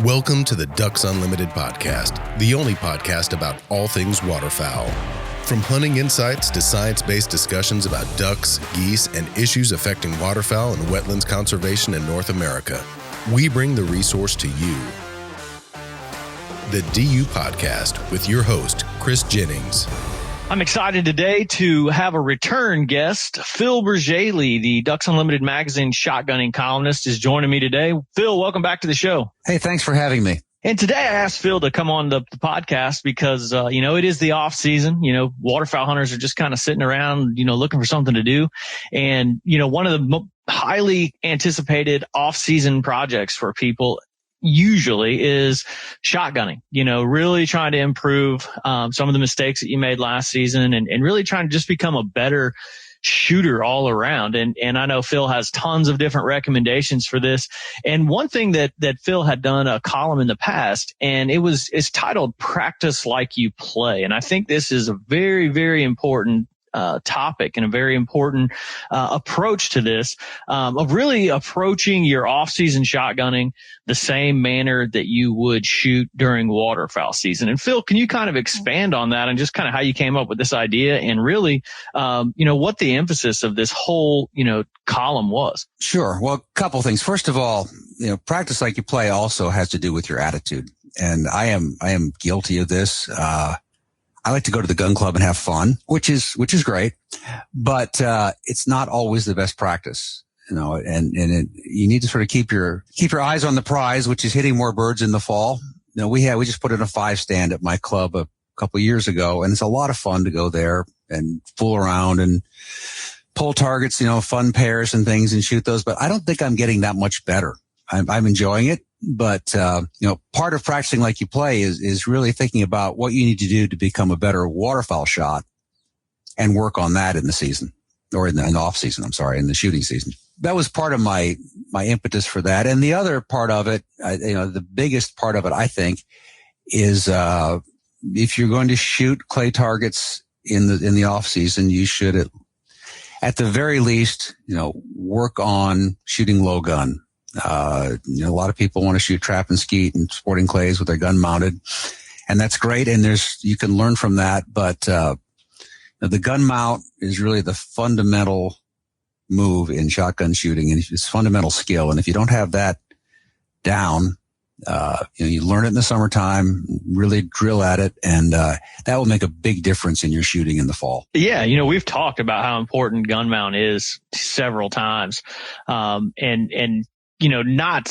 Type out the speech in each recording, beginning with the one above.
Welcome to the Ducks Unlimited podcast, the only podcast about all things waterfowl. From hunting insights to science-based discussions about ducks, geese, and issues affecting waterfowl and wetlands conservation in North America, we bring the resource to you. The DU Podcast with your host, Chris Jennings. I'm excited today to have a return guest. Phil Bergeli, the Ducks Unlimited magazine shotgunning columnist, is joining me today. Phil, welcome back to the show. Hey, thanks for having me. And today I asked Phil to come on the podcast because, it is the off season. Waterfowl hunters are just kind of sitting around, looking for something to do. And, one of the highly anticipated off season projects for people usually is shotgunning, really trying to improve some of the mistakes that you made last season and really trying to just become a better shooter all around. And I know Phil has tons of different recommendations for this. And one thing that Phil had done a column in the past, and it's titled Practice Like You Play. And I think this is a very, very important topic and a very important approach to this, of really approaching your off-season shotgunning the same manner that you would shoot during waterfowl season. And Phil, can you kind of expand on that and just kind of how you came up with this idea and really, what the emphasis of this whole, column was? Sure. Well, a couple things. First of all, practice like you play also has to do with your attitude. And I am guilty of this. I like to go to the gun club and have fun, which is great, but it's not always the best practice, you need to sort of keep your eyes on the prize, which is hitting more birds in the fall. We just put in a 5-stand at my club a couple of years ago, and it's a lot of fun to go there and fool around and pull targets, fun pairs and things and shoot those. But I don't think I'm getting that much better. I'm enjoying it. But, part of practicing like you play is really thinking about what you need to do to become a better waterfowl shot and work on that in the season or in the off season. In the shooting season. That was part of my impetus for that. And the other part of it, the biggest part of it, I think, is, if you're going to shoot clay targets in the off season, you should at the very least, work on shooting low gun. A lot of people want to shoot trap and skeet and sporting clays with their gun mounted, and that's great. And you can learn from that. But, the gun mount is really the fundamental move in shotgun shooting, and it's fundamental skill. And if you don't have that down, you learn it in the summertime, really drill at it, and that will make a big difference in your shooting in the fall. Yeah, we've talked about how important gun mount is several times,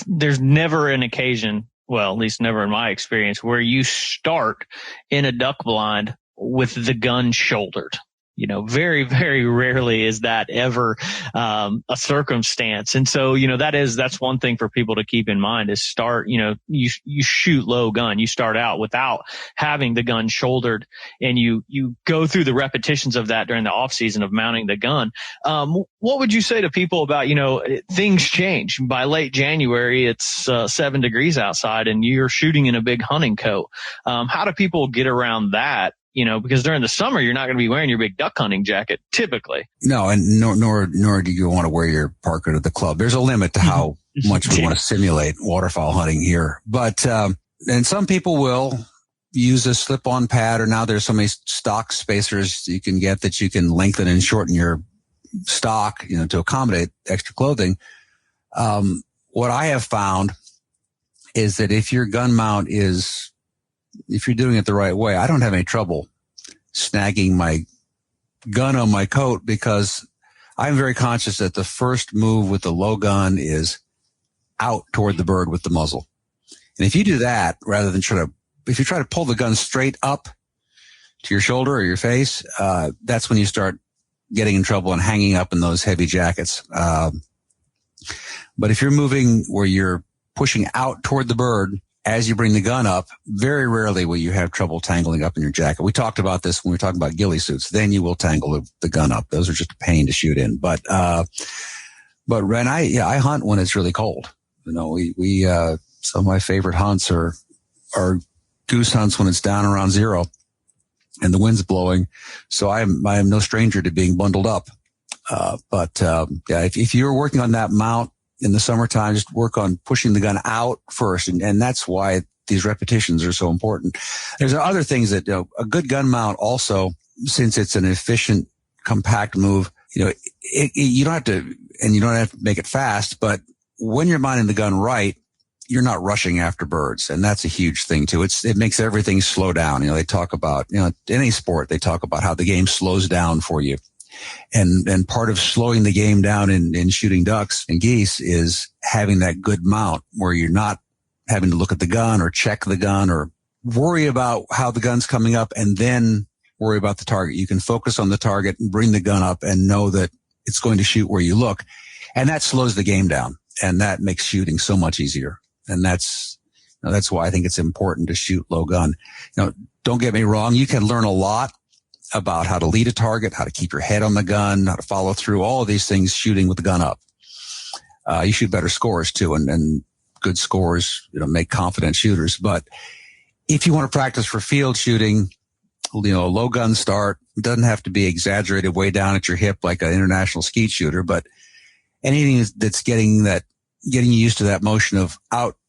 there's never an occasion, well, at least never in my experience, where you start in a duck blind with the gun shouldered. Very, very rarely is that ever a circumstance. And so, that's one thing for people to keep in mind is start, you shoot low gun. You start out without having the gun shouldered, and you go through the repetitions of that during the off season of mounting the gun. What would you say to people about, things change by late January, it's 7 degrees outside and you're shooting in a big hunting coat. How do people get around that? Because during the summer, you're not going to be wearing your big duck hunting jacket typically. No, and nor do you want to wear your parka to the club. There's a limit to how much we want to simulate waterfowl hunting here. But, and some people will use a slip-on pad, or now there's so many stock spacers you can get that you can lengthen and shorten your stock, to accommodate extra clothing. What I have found is that if your gun mount if you're doing it the right way, I don't have any trouble snagging my gun on my coat, because I'm very conscious that the first move with the low gun is out toward the bird with the muzzle. And if you do that, rather than if you try to pull the gun straight up to your shoulder or your face, that's when you start getting in trouble and hanging up in those heavy jackets. But if you're moving where you're pushing out toward the bird as you bring the gun up, very rarely will you have trouble tangling up in your jacket. We talked about this when we were talking about ghillie suits. Then you will tangle the gun up. Those are just a pain to shoot in. But Ren, I hunt when it's really cold. We some of my favorite hunts are goose hunts when it's down around 0 and the wind's blowing. So I am no stranger to being bundled up. If you're working on that mount in the summertime, just work on pushing the gun out first. And that's why these repetitions are so important. There's other things that, a good gun mount also, since it's an efficient, compact move, you don't have to, and you don't have to make it fast, but when you're mounting the gun right, you're not rushing after birds. And that's a huge thing too. It makes everything slow down. They talk about, any sport, they talk about how the game slows down for you. And part of slowing the game down in shooting ducks and geese is having that good mount where you're not having to look at the gun or check the gun or worry about how the gun's coming up and then worry about the target. You can focus on the target and bring the gun up and know that it's going to shoot where you look. And that slows the game down. And that makes shooting so much easier. And that's why I think it's important to shoot low gun. Don't get me wrong. You can learn a lot about how to lead a target, how to keep your head on the gun, how to follow through, all of these things shooting with the gun up. You shoot better scores too. And good scores, make confident shooters. But if you want to practice for field shooting, low gun start, it doesn't have to be exaggerated way down at your hip like an international skeet shooter, but anything that's getting you used to that motion of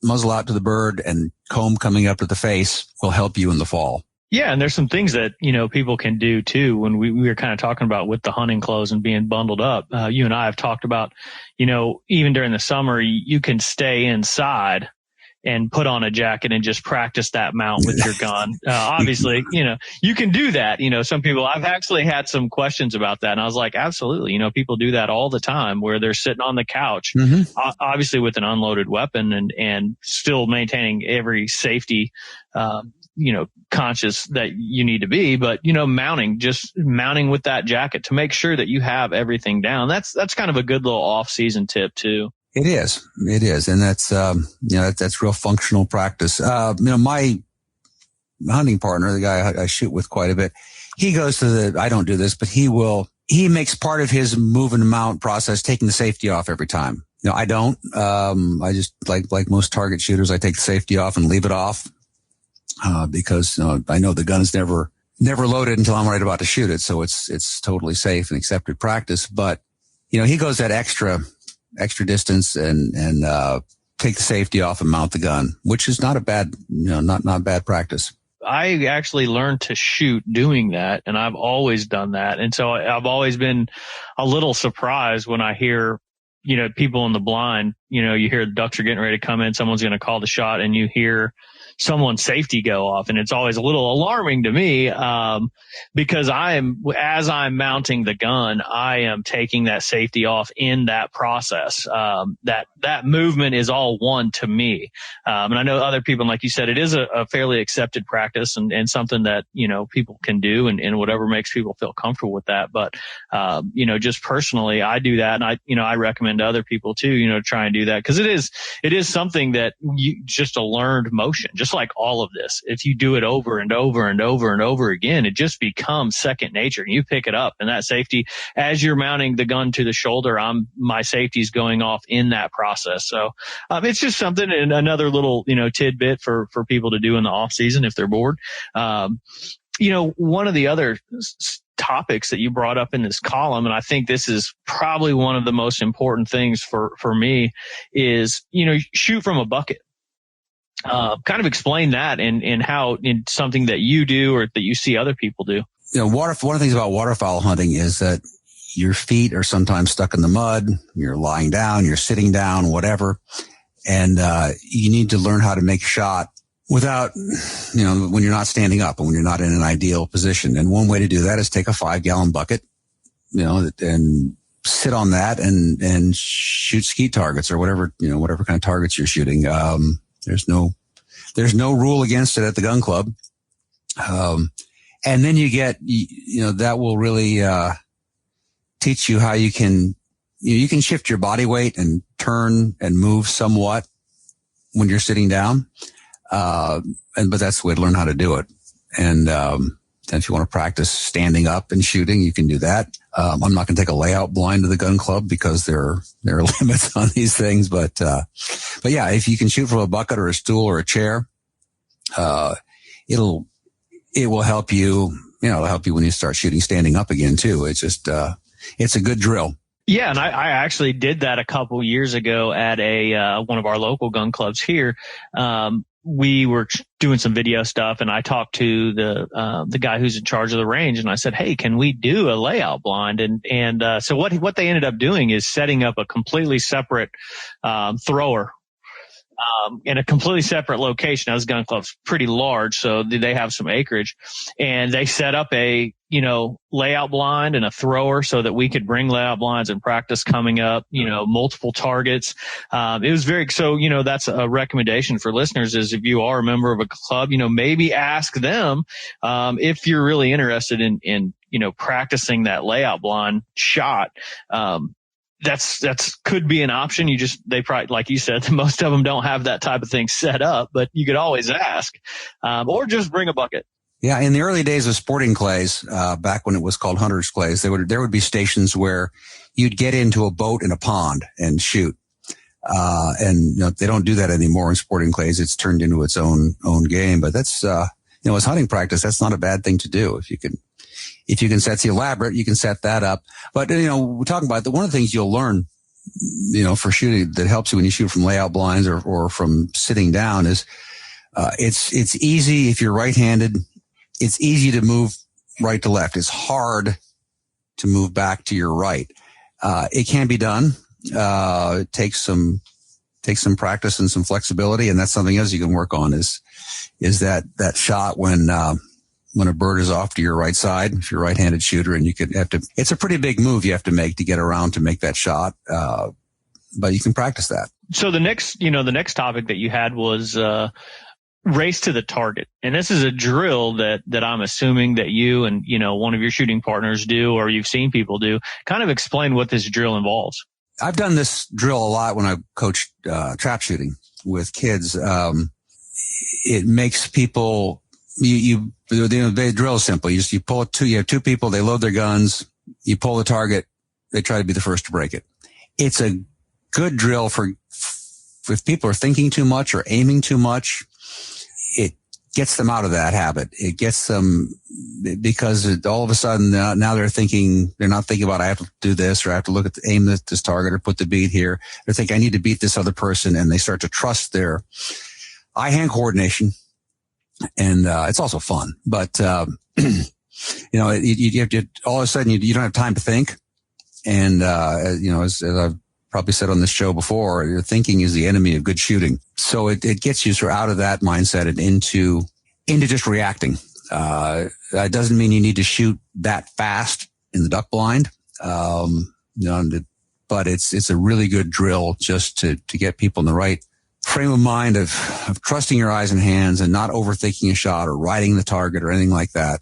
muzzle out to the bird and comb coming up to the face will help you in the fall. Yeah. And there's some things that, people can do too. When we were kind of talking about with the hunting clothes and being bundled up, you and I have talked about, even during the summer, you can stay inside and put on a jacket and just practice that mount with your gun. Obviously, you can do that. Some people, I've actually had some questions about that. And I was like, absolutely. People do that all the time where they're sitting on the couch, obviously with an unloaded weapon and still maintaining every safety, conscious that you need to be, but, mounting with that jacket to make sure that you have everything down. That's kind of a good little off-season tip too. It is. And that's, that's real functional practice. My hunting partner, the guy I shoot with quite a bit, he goes to I don't do this, but he makes part of his move and mount process taking the safety off every time. I don't, I just like most target shooters, I take the safety off and leave it off, because, I know the gun's never loaded until I'm right about to shoot it. So it's totally safe and accepted practice. But, he goes that extra distance and take the safety off and mount the gun, which is not a bad, not bad practice. I actually learned to shoot doing that, and I've always done that. And so I've always been a little surprised when I hear, people in the blind, you hear the ducks are getting ready to come in, someone's going to call the shot, and you hear someone's safety go off. And it's always a little alarming to me, because as I'm mounting the gun, I am taking that safety off in that process. That movement is all one to me. And I know other people, like you said, it is a fairly accepted practice and something that, people can do and whatever makes people feel comfortable with that. But, just personally, I do that. And I recommend other people too, try and do that, because it is something that just a learned motion, just like all of this. If you do it over and over and over and over again, it just becomes second nature. You pick it up, and that safety, as you're mounting the gun to the shoulder, my safety is going off in that process. So, it's just something, and another little, tidbit for people to do in the off season if they're bored. One of the other topics that you brought up in this column, and I think this is probably one of the most important things for me, is, shoot from a bucket. Kind of explain that and how in something that you do or that you see other people do. One of the things about waterfowl hunting is that your feet are sometimes stuck in the mud. You're lying down, you're sitting down, whatever. And, you need to learn how to make a shot without, when you're not standing up and when you're not in an ideal position. And one way to do that is take a 5-gallon bucket, and sit on that and shoot skeet targets or whatever kind of targets you're shooting. There's no rule against it at the gun club. And then you get, that will really, teach you how you can shift your body weight and turn and move somewhat when you're sitting down. But that's the way to learn how to do it. And if you want to practice standing up and shooting, you can do that. I'm not going to take a layout blind to the gun club because there are limits on these things. But yeah, if you can shoot from a bucket or a stool or a chair, it will help you, it'll help you when you start shooting standing up again too. It's just, it's a good drill. Yeah, and I actually did that a couple years ago at one of our local gun clubs here. We were doing some video stuff, and I talked to the guy who's in charge of the range, and I said, "Hey, can we do a layout blind?" And so what they ended up doing is setting up a completely separate thrower in a completely separate location. Now, this gun club's pretty large, so they have some acreage, and they set up a layout blind and a thrower so that we could bring layout blinds and practice coming up, multiple targets. It was so that's a recommendation for listeners is if you are a member of a club, maybe ask them, if you're really interested in practicing that layout blind shot. That's could be an option. They probably, like you said, most of them don't have that type of thing set up, but you could always ask, or just bring a bucket. Yeah, in the early days of sporting clays, back when it was called hunters clays, there would be stations where you'd get into a boat in a pond and shoot. And they don't do that anymore in sporting clays. It's turned into its own game. But that's as hunting practice, that's not a bad thing to do. If you can set the elaborate, you can set that up. But we're talking about one of the things you'll learn, for shooting that helps you when you shoot from layout blinds or from sitting down is it's easy if you're right-handed. It's easy to move right to left. It's hard to move back to your right. It can be done. It takes some practice and some flexibility, and that's something else you can work on is that shot when a bird is off to your right side, if you're a right-handed shooter, and it's a pretty big move you have to make to get around to make that shot. But you can practice that. So the next topic that you had was, race to the target. And this is a drill that I'm assuming that you and, one of your shooting partners do, or you've seen people do. Kind of explain what this drill involves. I've done this drill a lot when I coached, trap shooting with kids. It makes people, the drill is simple. You have two people, they load their guns, you pull the target, they try to be the first to break it. It's a good drill if people are thinking too much or aiming too much. It gets them out of that habit. It gets them because all of a sudden now they're not thinking about, I have to do this, or I have to aim this target or put the bead here. They think I need to beat this other person, and they start to trust their eye-hand coordination. And, it's also fun, but, you have to, all of a sudden you don't have time to think. And, as I've probably said on this show before, thinking is the enemy of good shooting. So it gets you sort of out of that mindset and into just reacting. That doesn't mean you need to shoot that fast in the duck blind. But it's a really good drill just to get people in the right frame of mind of trusting your eyes and hands and not overthinking a shot or riding the target or anything like that.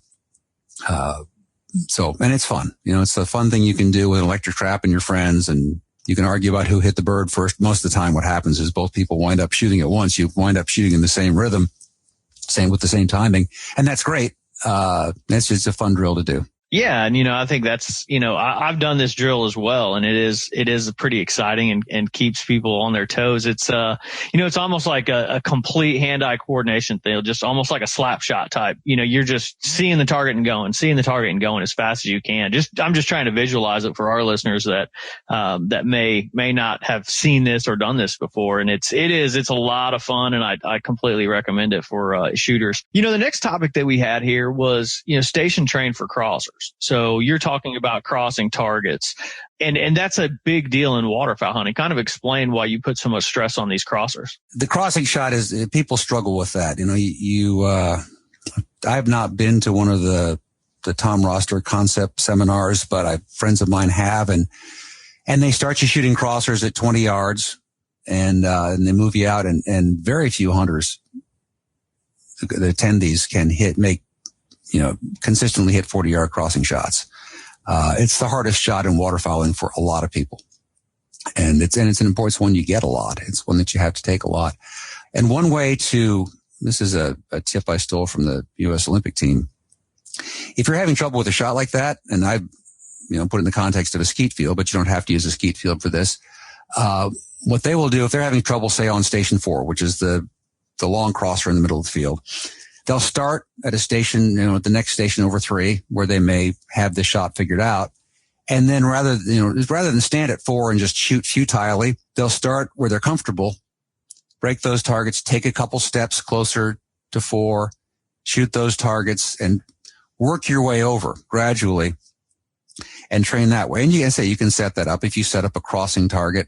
And it's fun. It's a fun thing you can do with an electric trap and your friends, and you can argue about who hit the bird first. Most of the time what happens is both people wind up shooting at once. You wind up shooting in the same rhythm, with the same timing. And that's great. That's just a fun drill to do. Yeah. And, I think that's, I've done this drill as well, and it is pretty exciting and keeps people on their toes. It's, it's almost like a complete hand-eye coordination thing, just almost like a slap shot type. You're just seeing the target and going as fast as you can. I'm just trying to visualize it for our listeners that may not have seen this or done this before. And it's a lot of fun, and I completely recommend it for, shooters. The next topic that we had here was, station train for crossers. So you're talking about crossing targets, and that's a big deal in waterfowl hunting. Kind of explain why you put so much stress on these crossers. The crossing shot is, people struggle with that. I have not been to one of the Tom Roster concept seminars, but friends of mine have, and they start you shooting crossers at 20 yards and they move you out, and very few hunters that attend these can consistently hit 40-yard crossing shots. It's the hardest shot in waterfowling for a lot of people. And it's an important one you get a lot. It's one that you have to take a lot. And one way this is a tip I stole from the U.S. Olympic team. If you're having trouble with a shot like that, and I, put it in the context of a skeet field, but you don't have to use a skeet field for this. What they will do if they're having trouble, say on station 4, which is the long crosser in the middle of the field, they'll start at a station, at the next station over 3, where they may have the shot figured out. And then rather than stand at 4 and just shoot futilely, they'll start where they're comfortable, break those targets, take a couple steps closer to 4, shoot those targets, and work your way over gradually and train that way. And you can set that up. If you set up a crossing target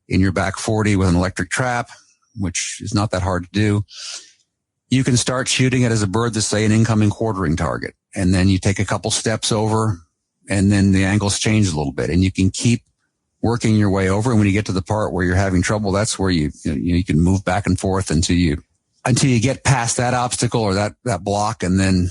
in your back 40 with an electric trap, which is not that hard to do, you can start shooting it as a bird that's, say, an incoming quartering target. And then you take a couple steps over, and then the angles change a little bit, and you can keep working your way over. And when you get to the part where you're having trouble, that's where you can move back and forth until you get past that obstacle or that block, and then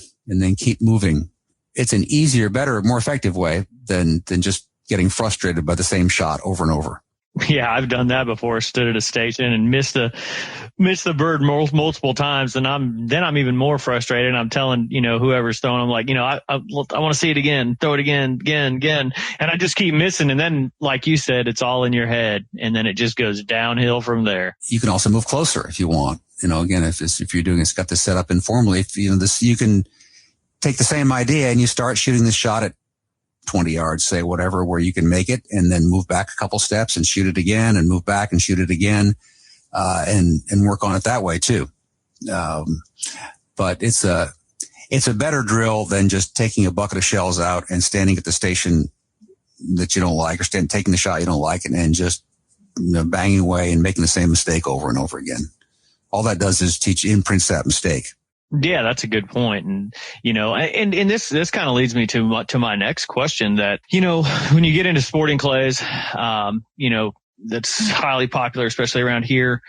keep moving. It's an easier, better, more effective way than just getting frustrated by the same shot over and over. Yeah, I've done that before. Stood at a station and missed the bird multiple times, and I'm even more frustrated. I'm telling whoever's throwing, I'm like, I want to see it again, throw it again, and I just keep missing. And then, like you said, it's all in your head, and then it just goes downhill from there. You can also move closer if you want. Again, if you're doing it's got this set up informally, you can take the same idea and you start shooting the shot at 20 yards, say, whatever, where you can make it, and then move back a couple steps and shoot it again, and move back and shoot it again, and work on it that way too. But it's a better drill than just taking a bucket of shells out and standing at the station that you don't like, or taking the shot you don't like, and just banging away and making the same mistake over and over again. All that does is imprints that mistake. Yeah, that's a good point. And, and this kind of leads me to my next question that, when you get into sporting clays, that's highly popular, especially around here,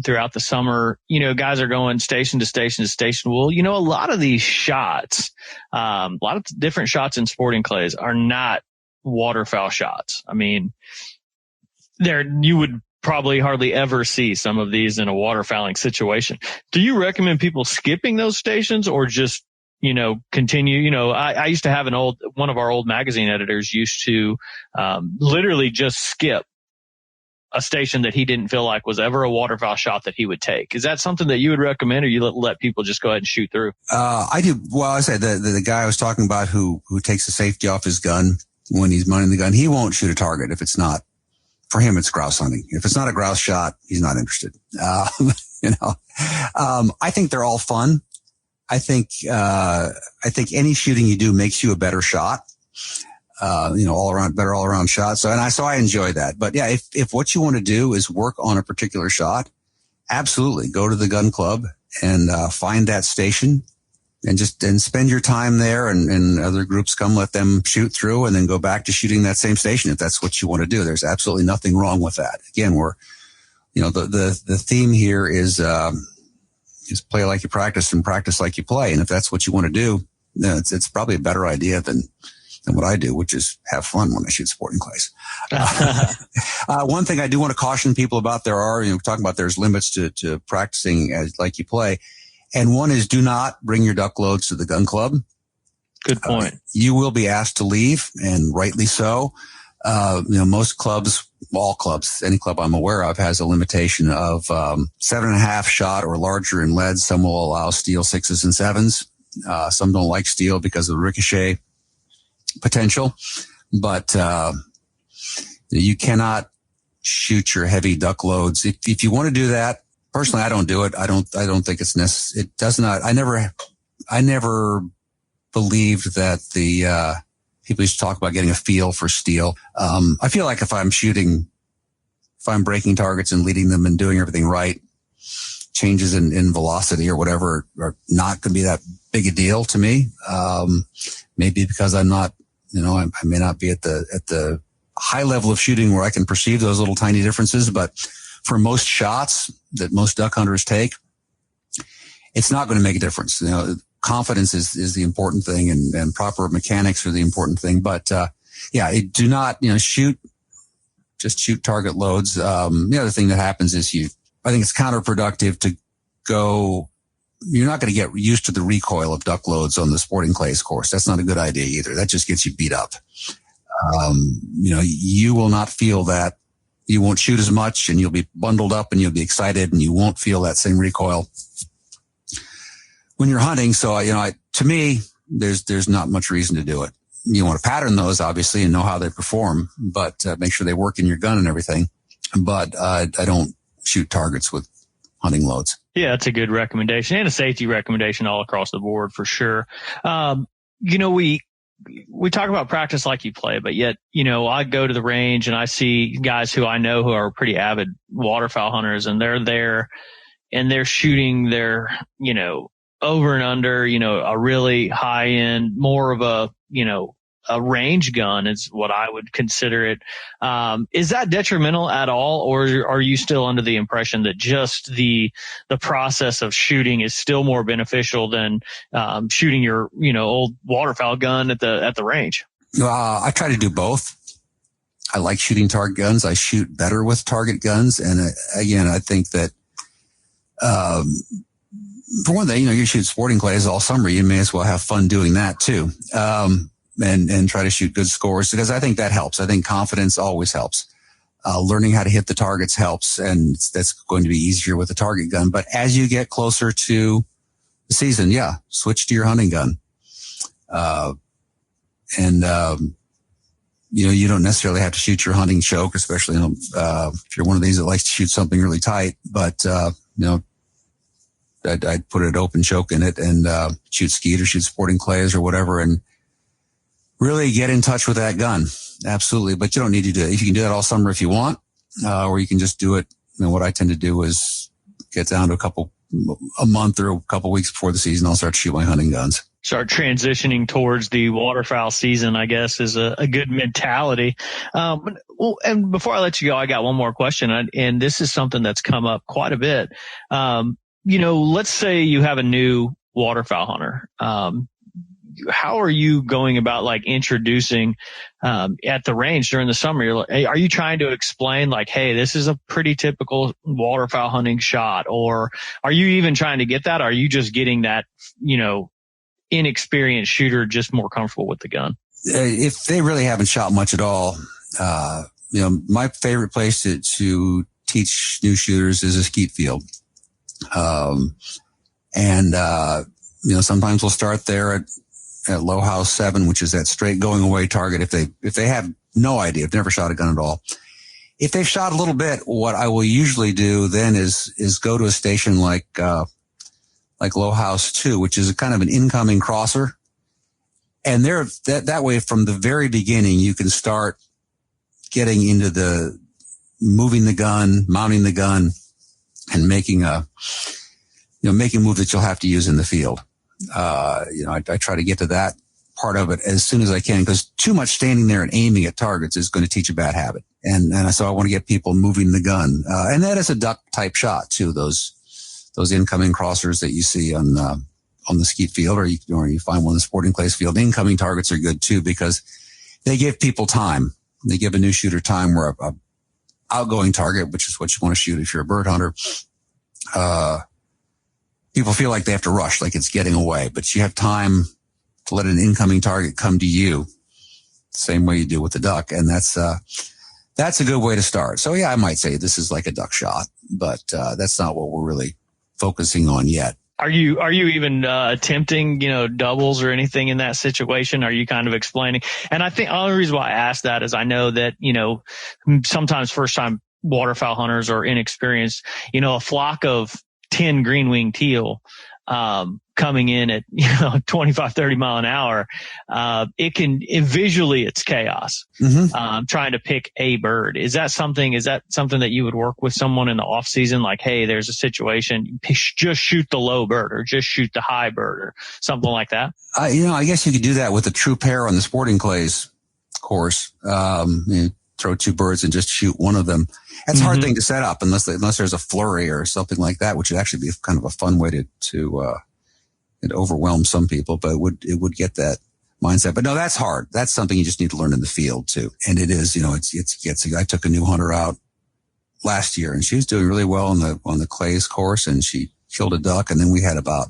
throughout the summer, guys are going station to station to station. Well, a lot of these shots, a lot of different shots in sporting clays are not waterfowl shots. I mean, you would probably hardly ever see some of these in a waterfowling situation. Do you recommend people skipping those stations, or just, continue? I used to have one of our old magazine editors used to literally just skip a station that he didn't feel like was ever a waterfowl shot that he would take. Is that something that you would recommend, or you let people just go ahead and shoot through? I do. Well, I said the guy I was talking about who takes the safety off his gun when he's munning the gun, he won't shoot a target if it's not. For him, it's grouse hunting. If it's not a grouse shot, he's not interested. I think they're all fun. I think any shooting you do makes you a better shot. All around shot. So I enjoy that. But yeah, if what you want to do is work on a particular shot, absolutely go to the gun club and find that station and spend your time there, and other groups come, let them shoot through, and then go back to shooting that same station if that's what you want to do. There's absolutely nothing wrong with that. Again, the theme here is play like you practice and practice like you play. And if that's what you want to do, it's probably a better idea than what I do, which is have fun when I shoot sporting clays. One thing I do want to caution people about, there's limits to practicing as like you play. And one is, do not bring your duck loads to the gun club. Good point. You will be asked to leave, and rightly so. Most clubs, all clubs, any club I'm aware of has a limitation of 7.5 shot or larger in lead. Some will allow steel 6s and 7s. Some don't like steel because of the ricochet potential. But you cannot shoot your heavy duck loads. If you want to do that, personally, I don't do it. I don't think it's necessary. It does not. I never believed that the people used to talk about getting a feel for steel. I feel like if I'm breaking targets and leading them and doing everything right, changes in velocity or whatever are not going to be that big a deal to me. Maybe because I'm not, I may not be at the high level of shooting where I can perceive those little tiny differences, but for most shots that most duck hunters take, it's not going to make a difference. Confidence is the important thing, and proper mechanics are the important thing. But, do not, shoot target loads. The other thing that happens is I think it's counterproductive to go, you're not going to get used to the recoil of duck loads on the sporting clays course. That's not a good idea either. That just gets you beat up. You will not feel that. You won't shoot as much, and you'll be bundled up, and you'll be excited, and you won't feel that same recoil when you're hunting. So, to me, there's not much reason to do it. you want to pattern those obviously and know how they perform, but make sure they work in your gun and everything. But I don't shoot targets with hunting loads. Yeah, that's a good recommendation and a safety recommendation all across the board for sure. We talk about practice like you play, but yet, I go to the range and I see guys who I know who are pretty avid waterfowl hunters, and they're there and they're shooting their, over and under, a really high end, more of a range gun is what I would consider it. Is that detrimental at all, or are you still under the impression that just the process of shooting is still more beneficial than shooting your old waterfowl gun at the range? I try to do both. I like shooting target guns. I shoot better with target guns, and again, I think that for one thing, you shoot sporting clays all summer. You may as well have fun doing that too. And try to shoot good scores, because I think that helps. I think confidence always helps. Learning how to hit the targets helps, and that's going to be easier with a target gun. But as you get closer to the season, switch to your hunting gun. You don't necessarily have to shoot your hunting choke, especially if you're one of these that likes to shoot something really tight. But I'd put an open choke in it and shoot skeet or shoot sporting clays or whatever, and really get in touch with that gun. Absolutely. But you don't need to do it. You can do that all summer if you want, or you can just do it. What I tend to do is get down to a month or a couple weeks before the season. I'll start to shoot my hunting guns. Start transitioning towards the waterfowl season, I guess, is a good mentality. And before I let you go, I got one more question. And this is something that's come up quite a bit. Let's say you have a new waterfowl hunter. How are you going about introducing at the range during the summer? Are you trying to explain hey, this is a pretty typical waterfowl hunting shot, or are you even trying to get that? Or are you just getting that, inexperienced shooter just more comfortable with the gun? If they really haven't shot much at all, my favorite place to teach new shooters is a skeet field. Sometimes we'll start there at low house 7, which is that straight going away target. If they have no idea, if they've never shot a gun at all, if they've shot a little bit, what I will usually do then is go to a station like low house 2, which is a kind of an incoming crosser. And there, that way from the very beginning, you can start getting into the moving the gun, mounting the gun, and making a move that you'll have to use in the field. I try to get to that part of it as soon as I can, because too much standing there and aiming at targets is going to teach a bad habit. And so I want to get people moving the gun. And that is a duck type shot too. Those incoming crossers that you see on the skeet field, or you find one in the sporting clays field. Incoming targets are good too, because they give people time. They give a new shooter time where a outgoing target, which is what you want to shoot if you're a bird hunter, people feel like they have to rush, like it's getting away, but you have time to let an incoming target come to you the same way you do with the duck. And that's a good way to start. So I might say this is like a duck shot, but that's not what we're really focusing on yet. Are you even attempting, doubles or anything in that situation? Are you kind of explaining? And I think the only reason why I ask that is I know that, sometimes first time waterfowl hunters are inexperienced, a flock of 10 green-winged teal, coming in at, 25, 30 mile an hour, visually it's chaos. Mm-hmm. Trying to pick a bird. Is that something that you would work with someone in the off season? Like, hey, there's a situation, just shoot the low bird or just shoot the high bird or something like that? I guess you could do that with a true pair on the sporting clays course. Throw 2 birds and just shoot one of them. That's a hard thing to set up unless there's a flurry or something like that, which would actually be kind of a fun way to overwhelm some people, but it would get that mindset. But no, that's hard. That's something you just need to learn in the field too. And it is, I took a new hunter out last year and she was doing really well on the clays course, and she killed a duck. And then we had about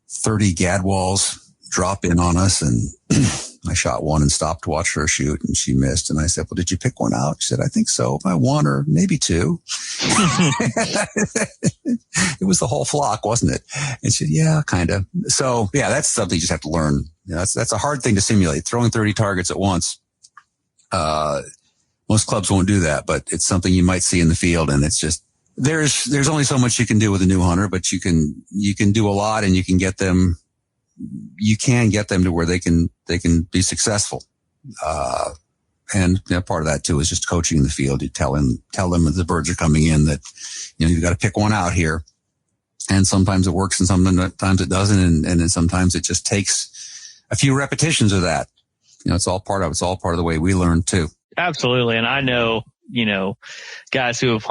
30 gadwalls drop in on us, and I shot one and stopped to watch her shoot, and she missed. And I said, well, did you pick one out? She said, I think so. By one or maybe two. It was the whole flock, wasn't it? And she said, yeah, kind of. So yeah, that's something you just have to learn. That's a hard thing to simulate. Throwing 30 targets at once. Most clubs won't do that, but it's something you might see in the field. And it's just, there's only so much you can do with a new hunter, but you can do a lot, and you can get them to where they can be successful. And part of that too is just coaching in the field. You tell them as the birds are coming in that, you've got to pick one out here. And sometimes it works and sometimes it doesn't. And then sometimes it just takes a few repetitions of that. It's all part of the way we learn too. Absolutely. And I know, guys who have,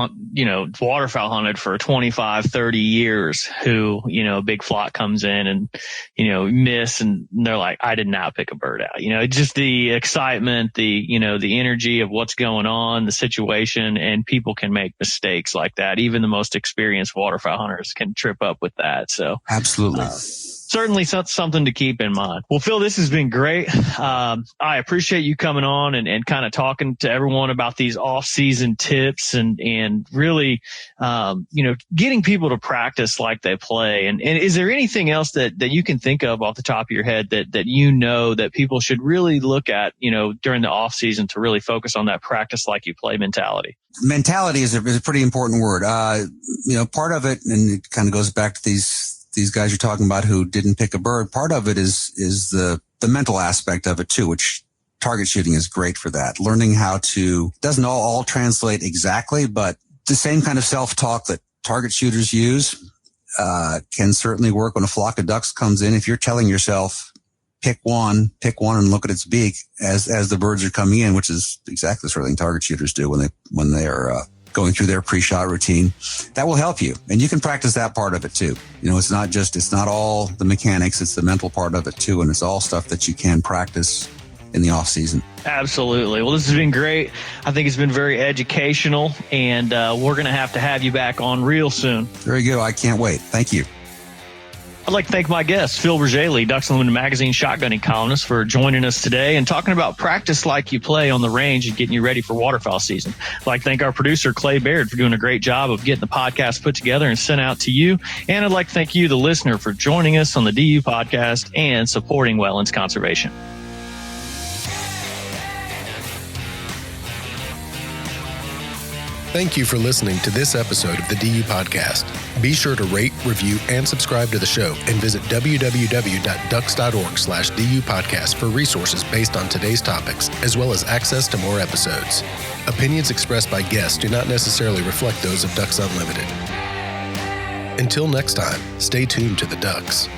waterfowl hunted for 25, 30 years who, a big flock comes in and, miss, and they're like, I did not pick a bird out. Just the excitement, the energy of what's going on, the situation, and people can make mistakes like that. Even the most experienced waterfowl hunters can trip up with that. So absolutely. Certainly something to keep in mind. Well, Phil, this has been great. I appreciate you coming on and kind of talking to everyone about these off-season tips and really, getting people to practice like they play. And is there anything else that you can think of off the top of your head that that people should really look at, during the off-season to really focus on that practice like you play mentality? Mentality is a pretty important word. Part of it, and it kind of goes back to these guys you're talking about who didn't pick a bird. Part of it is the mental aspect of it too, which target shooting is great for that. Learning how to, doesn't all translate exactly, but the same kind of self-talk that target shooters use, can certainly work when a flock of ducks comes in. If you're telling yourself, pick one and look at its beak as the birds are coming in, which is exactly the sort of thing target shooters do when they are, going through their pre-shot routine, that will help you. And you can practice that part of it too. It's not all the mechanics, it's the mental part of it too. And it's all stuff that you can practice in the off season. Absolutely. Well, this has been great. I think it's been very educational, and we're going to have you back on real soon. Very good. I can't wait. Thank you. I'd like to thank my guest, Phil Bergeli, Ducks Unlimited Magazine shotgunning columnist, for joining us today and talking about practice like you play on the range and getting you ready for waterfowl season. I'd like to thank our producer, Clay Baird, for doing a great job of getting the podcast put together and sent out to you. And I'd like to thank you, the listener, for joining us on the DU podcast and supporting wetlands conservation. Thank you for listening to this episode of the DU Podcast. Be sure to rate, review, and subscribe to the show, and visit www.ducks.org/DU Podcast for resources based on today's topics, as well as access to more episodes. Opinions expressed by guests do not necessarily reflect those of Ducks Unlimited. Until next time, stay tuned to the Ducks.